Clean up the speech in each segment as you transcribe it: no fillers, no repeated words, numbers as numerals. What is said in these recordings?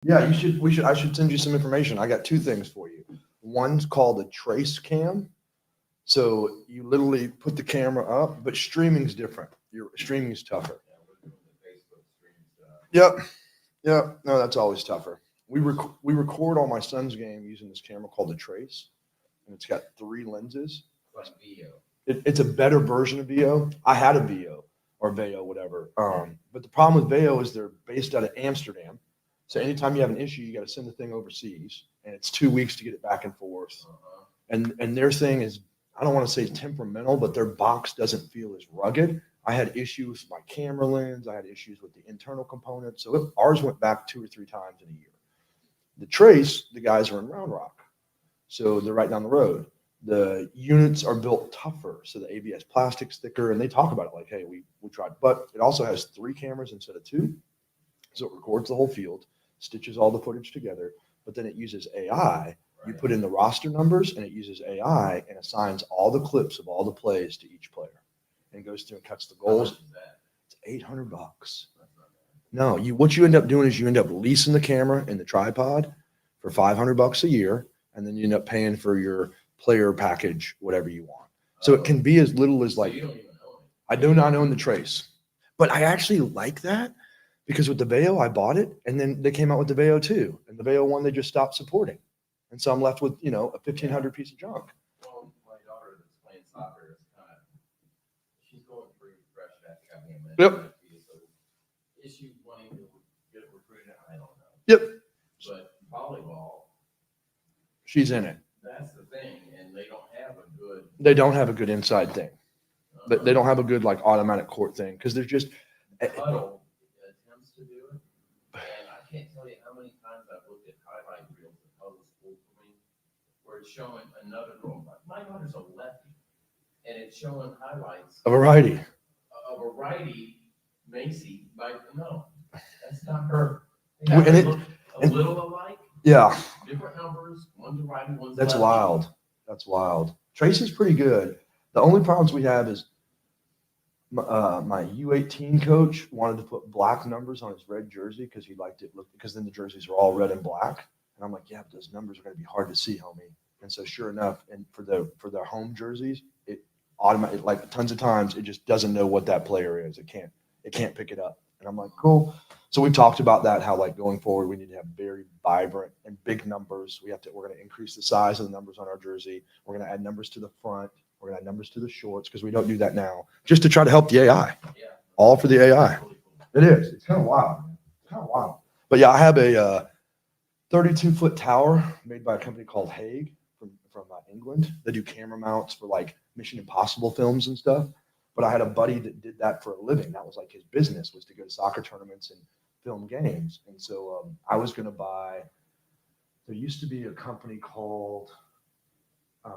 Yeah, you should. We should. I should send you some information. I got two things for you. One's called a trace cam. So you literally put the camera up, but streaming's different. Your streaming's tougher. Yeah, we're doing the Facebook stream stuff. Yep. Yep. No, that's always tougher. We record all my son's game using this camera called the Trace, and it's got three lenses. Like VO. It's a better version of VO. I had a VO or VEO, whatever. But the problem with VEO is they're based out of Amsterdam. So anytime you have an issue, you got to send the thing overseas, and it's 2 weeks to get it back and forth. Uh-huh. And their thing is, I don't want to say temperamental, but their box doesn't feel as rugged. I had issues with my camera lens. I had issues with the internal components. So ours went back 2 or 3 times in a year. The Trace, the guys are in Round Rock, so they're right down the road. The units are built tougher, so the ABS plastic's thicker, and they talk about it like, hey, we tried. But it also has 3 cameras instead of 2, so it records the whole field, stitches all the footage together, but then it uses AI. You put in the roster numbers, and it uses AI and assigns all the clips of all the plays to each player, and goes through and cuts the How much goals. is that? It's $800. That's not bad. No, what you end up doing is you end up leasing the camera and the tripod for $500 a year, and then you end up paying for your player package, whatever you want. So it can be as little as So like, you don't even own it. I do not own the Trace, but I actually like that because with the Veo, I bought it, and then they came out with the Veo 2, and the Veo 1 they just stopped supporting, and so I'm left with a 1,500 piece of junk. Well, my daughter that's playing soccer is kind of, she's going pretty fresh at having a Yep. So is she wanting to get recruited? I don't know. Yep, But volleyball, she's in it. that's the thing, and they don't have a good. They don't have a good inside thing. They don't have a good like automatic court thing because they're just. Huddle attempts to do it, and I can't tell you how many times I've looked at highlight reels of Huddle's pulled for me, where it's showing another girl. My daughter's a lefty, and it's showing highlights A variety. of a righty Macy. Like, no, that's not her. And They it- look a little alike, Yeah, different numbers. One's a righty, one's that's lefty. wild. That's wild. Tracy's pretty good. The only problems we have is my U18 coach wanted to put black numbers on his red jersey because he liked it because then the jerseys are all red and black. And I'm like, yeah, but those numbers are going to be hard to see, homie. And so sure enough, and for their home jerseys, it automatically like tons of times it just doesn't know what that player is. It can't pick it up. And I'm like, cool. So we've talked about that, how like going forward, we need to have very vibrant and big numbers. We're going to increase the size of the numbers on our jersey. We're going to add numbers to the front. We're going to add numbers to the shorts because we don't do that now, just to try to help the AI. Yeah. All for the AI. Really cool. It is. It's kind of wild. It's kind of wild. But yeah, I have a 32-foot tower made by a company called Hague from England. They do camera mounts for like Mission Impossible films and stuff. But I had a buddy that did that for a living. That was like his business, was to go to soccer tournaments and film games. And so I was going to buy. There used to be a company called. It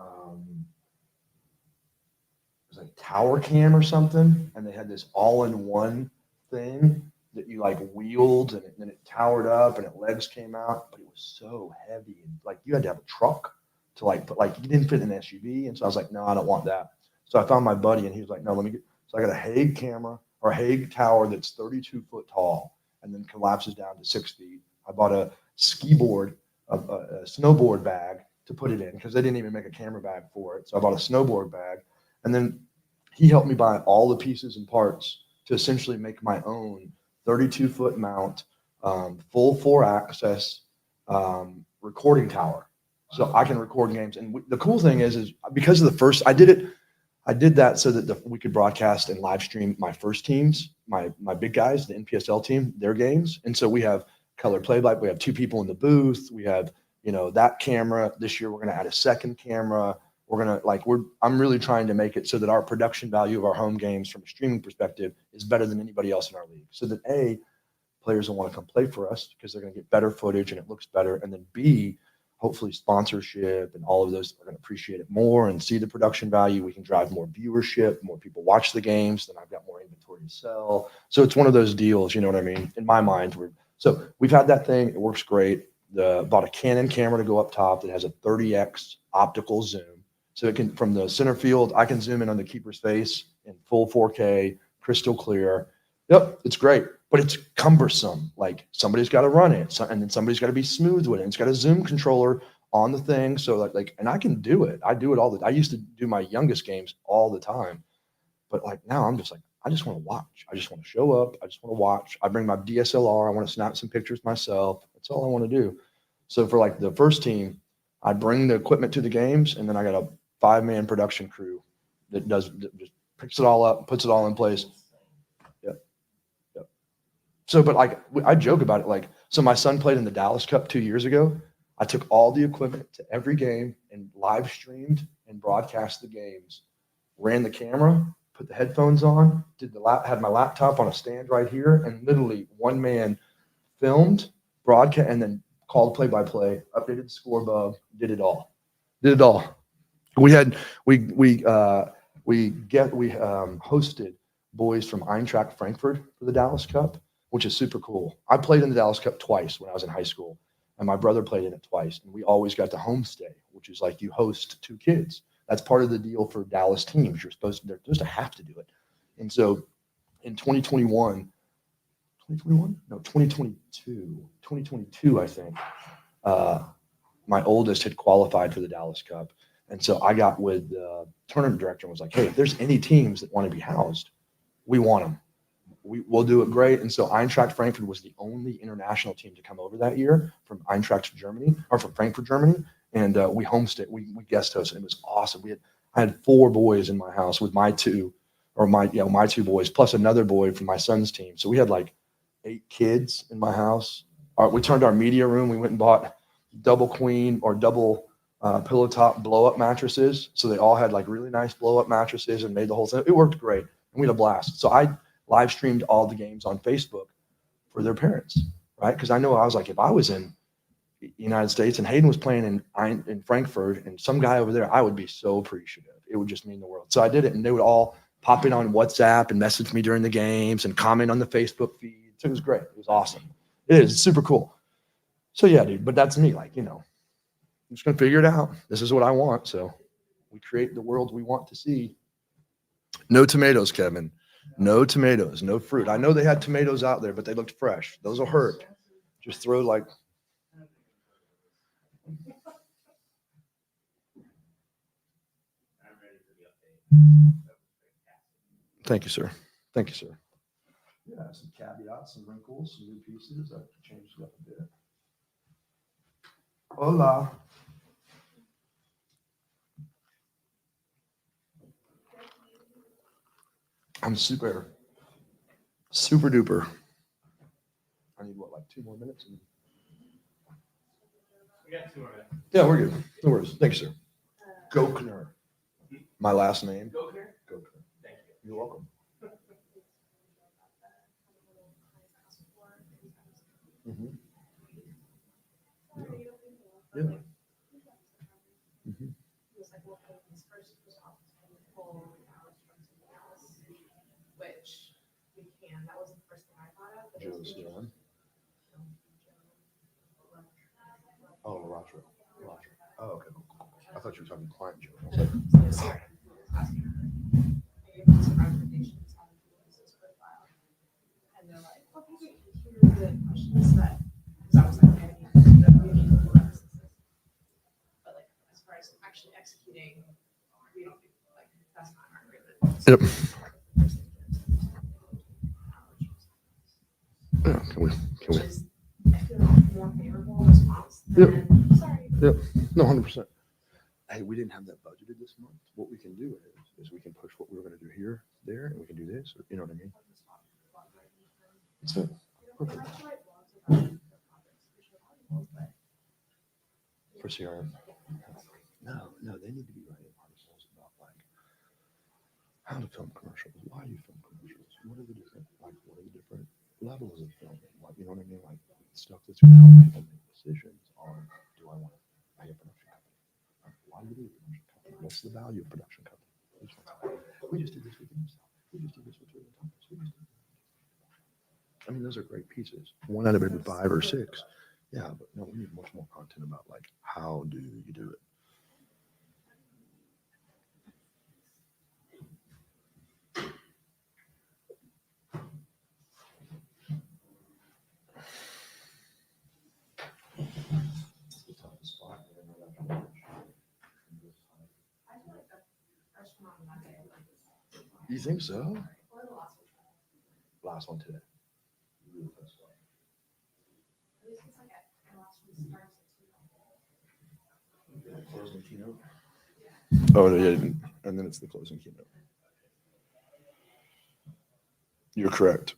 was like Tower Cam or something, and they had this all-in-one thing that you like wheeled, and then it towered up, and its legs came out, but it was so heavy, and like you had to have a truck to like put like you didn't fit in an SUV, and so I was like, no, I don't want that. So I found my buddy, and he was like, no, let me get. So I got a Hague camera or a Hague tower that's 32 foot tall, and then collapses down to 6 feet. I bought a ski board, a snowboard bag to put it in because they didn't even make a camera bag for it. So I bought a snowboard bag. And then he helped me buy all the pieces and parts to essentially make my own 32-foot mount, full 4-access recording tower. So I can record games. And the cool thing is because of the first, I did that so that we could broadcast and live stream my first teams, my big guys, the NPSL team, their games. And so we have color play-by. We have 2 people in the booth. We have, that camera. This year we're going to add a second camera. I'm really trying to make it so that our production value of our home games from a streaming perspective is better than anybody else in our league. So that A, players will want to come play for us because they're going to get better footage and it looks better. And then B, hopefully sponsorship and all of those are going to appreciate it more and see the production value. We can drive more viewership, more people watch the games, then I've got more inventory to sell. So it's one of those deals, you know what I mean? In my mind, so we've had that thing. It works great. Bought a Canon camera to go up top that has a 30x optical zoom. So it can, from the center field, I can zoom in on the keeper's face in full 4K, crystal clear. Yep, it's great. but it's cumbersome. Like somebody's got to run it, and then somebody's got to be smooth with it. And it's got a Zoom controller on the thing, so like, and I can do it. I do it all I used to do my youngest games all the time, but like now I'm just like, I just want to watch. I just want to show up. I just want to watch. I bring my DSLR. I want to snap some pictures myself. That's all I want to do. So for like the first team, I bring the equipment to the games, and then I got a 5-man production crew that just picks it all up, puts it all in place. Yep. Yep. So, but like I joke about it. Like, so my son played in the Dallas Cup 2 years ago. I took all the equipment to every game and live streamed and broadcast the games, ran the camera, put the headphones on, had my laptop on a stand right here, and literally one man filmed, broadcast, and then called play-by-play, updated the score bug, did it all. We hosted boys from Eintracht Frankfurt for the Dallas Cup, which is super cool. I played in the Dallas Cup twice when I was in high school, and my brother played in it twice. And we always got to homestay, which is like you host 2 kids. That's part of the deal for Dallas teams. They're supposed to have to do it. And so in 2022, I think, my oldest had qualified for the Dallas Cup. And so I got with the tournament director and was like, hey, if there's any teams that want to be housed, we want them. We'll do it great. And so Eintracht Frankfurt was the only international team to come over that year from Eintracht Germany, or from Frankfurt, Germany. And we homestayed, we guest hosted. It was awesome. I had 4 boys in my house with my 2 boys, plus another boy from my son's team. So we had like 8 kids in my house. We turned our media room. We went and bought double queen or double pillow top blow up mattresses. So they all had like really nice blow up mattresses and made the whole thing. It worked great. And we had a blast. So I live streamed all the games on Facebook for their parents, right? Because I was like, if I was in the United States and Hayden was playing in Frankfurt and some guy over there, I would be so appreciative. It would just mean the world. So I did it, and they would all pop in on WhatsApp and message me during the games and comment on the Facebook feed. So it was great. It was awesome. It is. It's super cool. So yeah, dude, but that's me. Like, I'm just going to figure it out. This is what I want. So we create the world we want to see. No tomatoes, Kevin. No tomatoes, no fruit. I know they had tomatoes out there, but they looked fresh. Those will hurt. Just throw like. Thank you, sir. Thank you, sir. Yeah, some caveats, some wrinkles, some new pieces. I changed it up a bit. Hola. I'm super duper. I need like 2 more minutes. We got 2 more minutes. Yeah, we're good. No worries. Thank you, sir. Gochneaur. My last name. Gochneaur? Gochneaur. Thank you. You're welcome. Mm-hmm. Yeah. Mm-hmm. Which we can. That wasn't the first thing I thought of. Joe's, yeah. Oh, Roger. Oh, okay. Cool. I thought you were talking client Joe. I was like, Sorry. I gave them some recommendations on the business profile. And they're like, okay, here are the questions that, because I was like, okay, we need more emphasis. But like, as far as actually executing, we don't do, like, that's not our agreement. Yep. Yeah, can we? Which is, I feel like, more favorable response than, sorry. Yep. No, 100%. Hey, we didn't have that budgeted this month. What we can do is we can push what we were going to do here, there, and we can do this. Or, you know what I mean? That's it. Perfect. For CRM. No, they need to be writing articles about like how to film commercials, why you film commercials, what are the different levels of filming, like, you know what I mean? Like stuff that's going to help people make decisions on, do I want to pay a production company? Why do we do a production company? What's the value of production company? We just did this with Insta. We just did this with Twitter. I mean, those are great pieces. 1 out of every 5 or 6. Yeah, but no, we need much more content about like, how do you do it? You think so? Or the last one. Last one today. At least it's like the last one starts at 2. Closing keynote. Oh, yeah, and then it's the closing keynote. You're correct.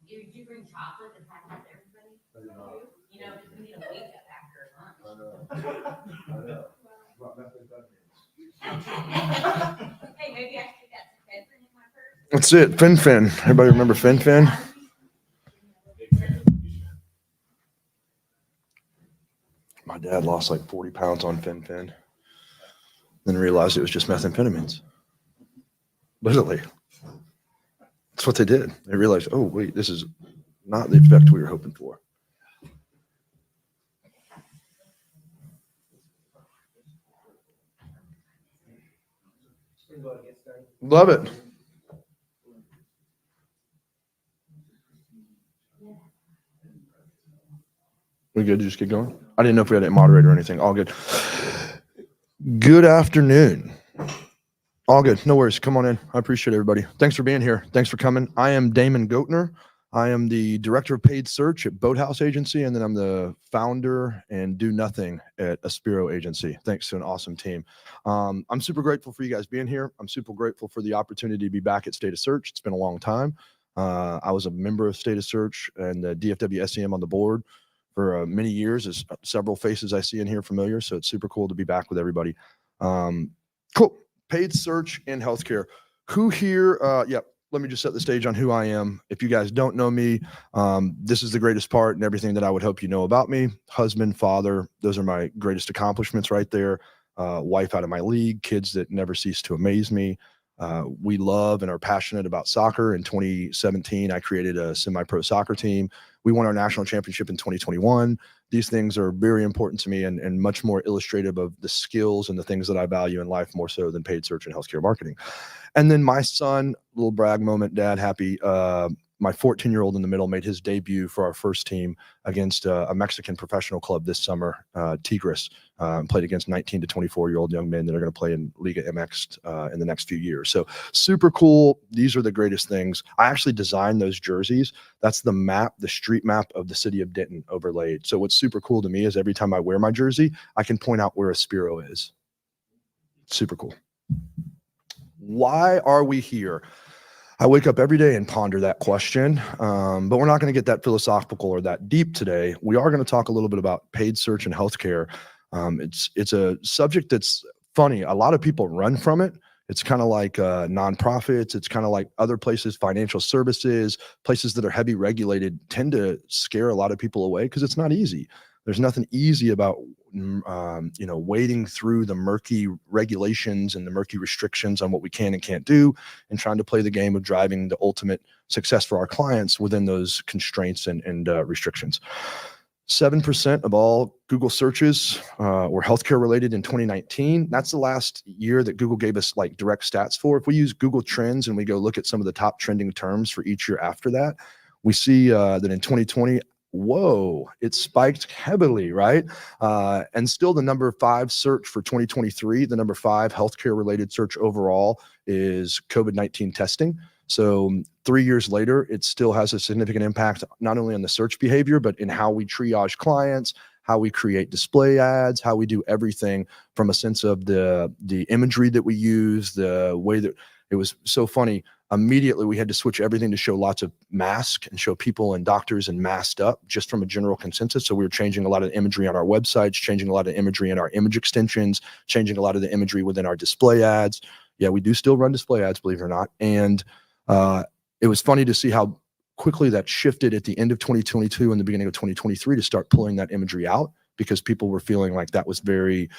Did you bring chocolate to pack out to everybody? You know, because we need a wake up after lunch. Hey, maybe I should get some Fenfin in my purse. That's it. Fin. Everybody remember Fin? My dad lost like 40 pounds on Fin. Then realized it was just methamphetamines. Literally. That's what they did. They realized, oh, wait, this is not the effect we were hoping for. Love it. We good to just get going? I didn't know if we had a moderator or anything. All good. Good afternoon. All good. No worries. Come on in. I appreciate everybody. Thanks for being here. Thanks for coming. I am Damon Gochneaur. I am the director of paid search at Boathouse Agency, and then I'm the founder and do nothing at Aspiro Agency. Thanks to an awesome team. I'm super grateful for you guys being here. I'm super grateful for the opportunity to be back at State of Search. It's been a long time. I was a member of State of Search and the DFW SEM on the board for many years. There's several faces I see in here familiar, so it's super cool to be back with everybody. Cool. Paid search in healthcare. Who here? Let me just set the stage on who I am. If you guys don't know me, this is the greatest part and everything that I would hope you know about me. Husband, father, those are my greatest accomplishments right there. Wife out of my league, kids that never cease to amaze me. We love and are passionate about soccer. In 2017, I created a semi-pro soccer team. We won our national championship in 2021. These things are very important to me and much more illustrative of the skills and the things that I value in life more so than paid search and healthcare marketing. And then my son, little brag moment, dad, happy. My 14-year-old in the middle made his debut for our first team against a Mexican professional club this summer, Tigres, played against 19 to 24-year-old young men that are going to play in Liga MX in the next few years. So super cool. These are the greatest things. I actually designed those jerseys. That's the map, the street map of the city of Denton overlaid. So what's super cool to me is every time I wear my jersey, I can point out where Aspiro is. Super cool. Why are we here? I wake up every day and ponder that question, but we're not going to get that philosophical or that deep today. We are going to talk a little bit about paid search and healthcare. It's a subject that's funny. A lot of people run from it. It's kind of like nonprofits. It's kind of like other places, financial services, places that are heavy regulated tend to scare a lot of people away because it's not easy. There's nothing easy about wading through the murky regulations and the murky restrictions on what we can and can't do and trying to play the game of driving the ultimate success for our clients within those constraints and restrictions. 7% of all Google searches were healthcare related in 2019. That's the last year that Google gave us like direct stats for. If we use Google Trends and we go look at some of the top trending terms for each year after that, we see that in 2020, whoa, it spiked heavily, right? And still the number 5 search for 2023, the number 5 healthcare related search overall is COVID-19 testing. So 3 years later, it still has a significant impact, not only on the search behavior, but in how we triage clients, how we create display ads, how we do everything from a sense of the imagery that we use, the way that it was so funny. Immediately, we had to switch everything to show lots of masks and show people and doctors and masked up just from a general consensus. So we were changing a lot of the imagery on our websites, changing a lot of imagery in our image extensions, changing a lot of the imagery within our display ads. Yeah, we do still run display ads, believe it or not. And it was funny to see how quickly that shifted at the end of 2022 and the beginning of 2023 to start pulling that imagery out, because people were feeling like that was very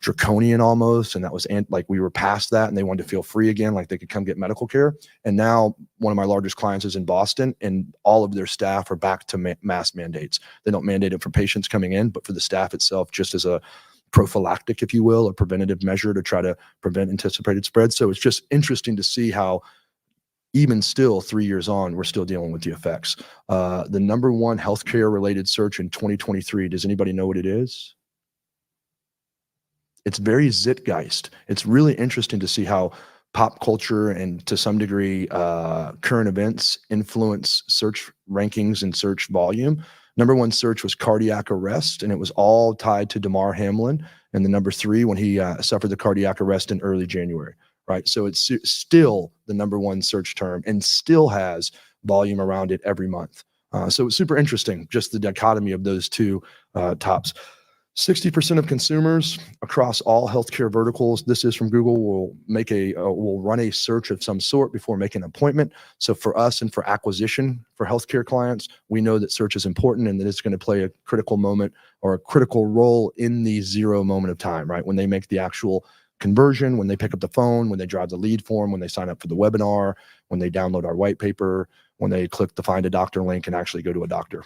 draconian almost, and that was like we were past that and they wanted to feel free again, like they could come get medical care. And now one of my largest clients is in Boston, and all of their staff are back to mask mandates. They don't mandate it for patients coming in, but for the staff itself, just as a prophylactic, if you will, a preventative measure to try to prevent anticipated spread. So it's just interesting to see how even still 3 years on, we're still dealing with the effects. The number 1 healthcare related search in 2023, does anybody know what it is? It's very Zeitgeist. It's really interesting to see how pop culture and to some degree current events influence search rankings and search volume. Number 1 search was cardiac arrest, and it was all tied to Damar Hamlin. And the number 3 when he suffered the cardiac arrest in early January, right? So it's still the number 1 search term and still has volume around it every month. So it's super interesting, just the dichotomy of those two tops. 60% of consumers across all healthcare verticals, this is from Google, will run a search of some sort before making an appointment. So for us and for acquisition for healthcare clients, we know that search is important and that it's going to play a critical moment or a critical role in the 0 moment of time, right? When they make the actual conversion, when they pick up the phone, when they drive the lead form, when they sign up for the webinar, when they download our white paper, when they click the find a doctor link and actually go to a doctor.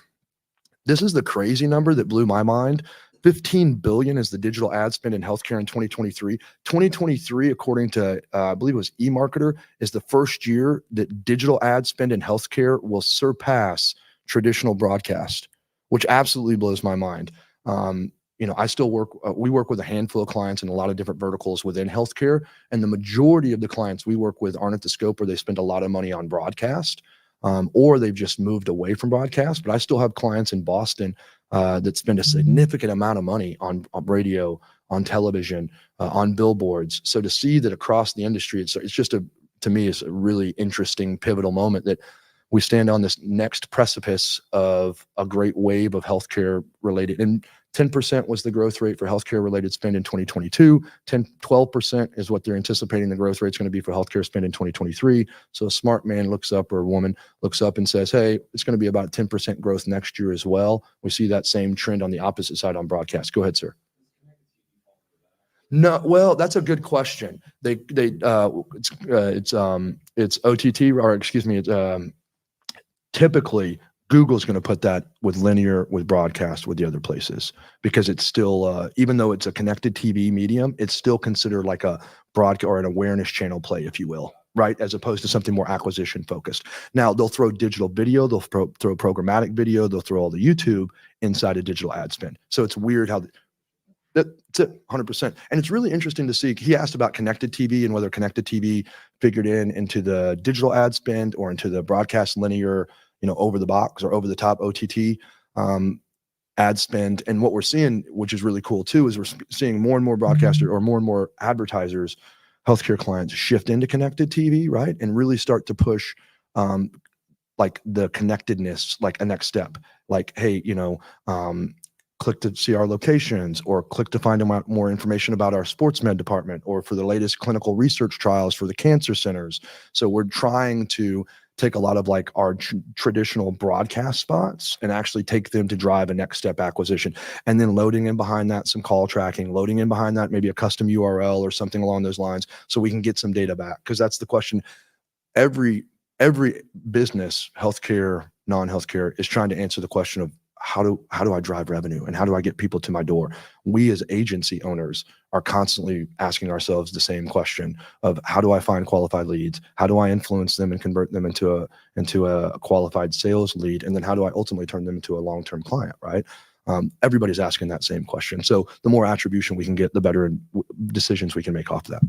This is the crazy number that blew my mind. 15 billion is the digital ad spend in healthcare in 2023. 2023, according to, I believe it was eMarketer, is the first year that digital ad spend in healthcare will surpass traditional broadcast, which absolutely blows my mind. I still we work with a handful of clients in a lot of different verticals within healthcare, and the majority of the clients we work with aren't at the scope where they spend a lot of money on broadcast, or they've just moved away from broadcast. But I still have clients in Boston that spend a significant amount of money on radio, on television, on billboards. So to see that across the industry, it's just to me, it's a really interesting pivotal moment that we stand on this next precipice of a great wave of healthcare related. And 10% was the growth rate for healthcare related spend in 2022. 12% is what they're anticipating the growth rate is going to be for healthcare spend in 2023. So a smart man looks up, or a woman looks up and says, hey, it's going to be about 10% growth next year as well. We see that same trend on the opposite side on broadcast. Go ahead, sir. No, well, that's a good question. It's OTT, or excuse me, it's typically Google's going to put that with linear, with broadcast, with the other places, because it's still, even though it's a connected TV medium, it's still considered like a broadcast or an awareness channel play, if you will, right? As opposed to something more acquisition focused. Now they'll throw digital video, they'll throw programmatic video, they'll throw all the YouTube inside a digital ad spend. So it's weird how that's it, 100%. And it's really interesting to see. He asked about connected TV and whether connected TV figured into the digital ad spend or into the broadcast linear, over the box or over the top OTT ad spend. And what we're seeing, which is really cool too, is we're seeing more and more broadcasters or more and more advertisers, healthcare clients shift into connected TV, right? And really start to push like the connectedness, like a next step, like, hey, click to see our locations, or click to find out more information about our sports med department, or for the latest clinical research trials for the cancer centers. So we're trying to take a lot of like our traditional broadcast spots and actually take them to drive a next step acquisition, and then loading in behind that some call tracking, loading in behind that maybe a custom URL or something along those lines, so we can get some data back. Because that's the question every business, healthcare, non-healthcare, is trying to answer the question of how do I drive revenue and how do I get people to my door? We as agency owners are constantly asking ourselves the same question of how do I find qualified leads? How do I influence them and convert them into a qualified sales lead? And then how do I ultimately turn them into a long-term client, right? Everybody's asking that same question. So the more attribution we can get, the better decisions we can make off of that.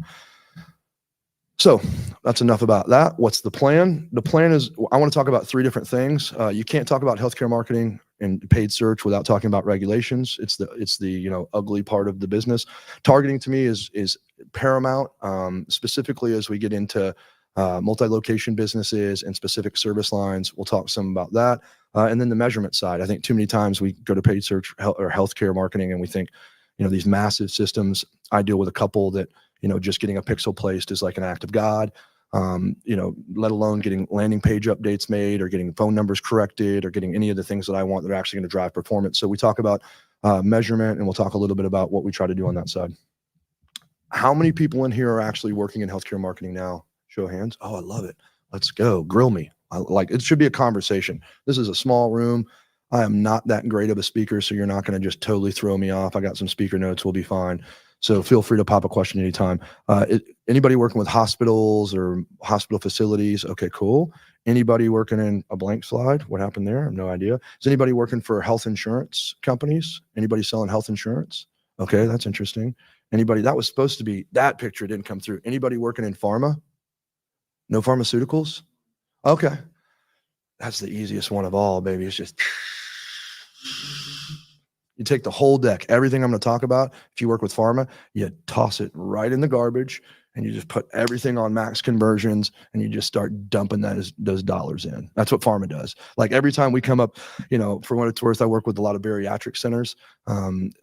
So that's enough about that. What's the plan? The plan is, I want to talk about 3 different things. You can't talk about healthcare marketing and paid search without talking about regulations. It's the ugly part of the business. Targeting to me is paramount, specifically as we get into multi-location businesses and specific service lines. We'll talk some about that. And then the measurement side. I think too many times we go to paid search or healthcare marketing and we think, these massive systems. I deal with a couple that, just getting a pixel placed is like an act of God, let alone getting landing page updates made or getting phone numbers corrected or getting any of the things that I want that are actually going to drive performance. So we talk about measurement, and we'll talk a little bit about what we try to do on that side. How many people in here are actually working in healthcare marketing now? Show of hands. Oh, I love it. Let's go. Grill me. It should be a conversation. This is a small room. I am not that great of a speaker, so you're not going to just totally throw me off. I got some speaker notes. We'll be fine. So feel free to pop a question anytime. Anybody working with hospitals or hospital facilities? Okay, cool. Anybody working in a blank slide? What happened there? I have no idea. Is anybody working for health insurance companies? Anybody selling health insurance? Okay, that's interesting. Anybody? That was supposed to be, that picture didn't come through. Anybody working in pharma? No pharmaceuticals? Okay. That's the easiest one of all, baby. It's just, you take the whole deck, everything I'm going to talk about. If you work with pharma, you toss it right in the garbage and you just put everything on max conversions and you just start dumping those dollars in. That's what pharma does. Like every time we come up, for what it's worth, I work with a lot of bariatric centers.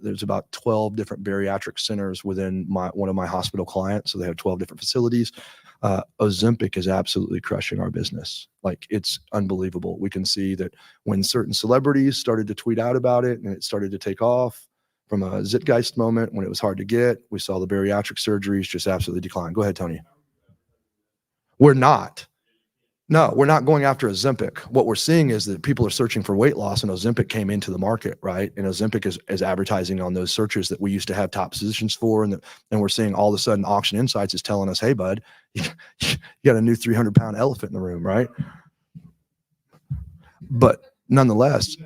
There's about 12 different bariatric centers within one of my hospital clients. So they have 12 different facilities. Ozempic is absolutely crushing our business. Like, it's unbelievable. We can see that when certain celebrities started to tweet out about it and it started to take off from a Zeitgeist moment when it was hard to get, we saw the bariatric surgeries just absolutely decline. Go ahead, Tony. We're not. No, we're not going after Ozempic. What we're seeing is that people are searching for weight loss, and Ozempic came into the market, right? And Ozempic is advertising on those searches that we used to have top positions for, and we're seeing all of a sudden Auction Insights is telling us, hey, bud, you got a new 300-pound elephant in the room, right? But nonetheless,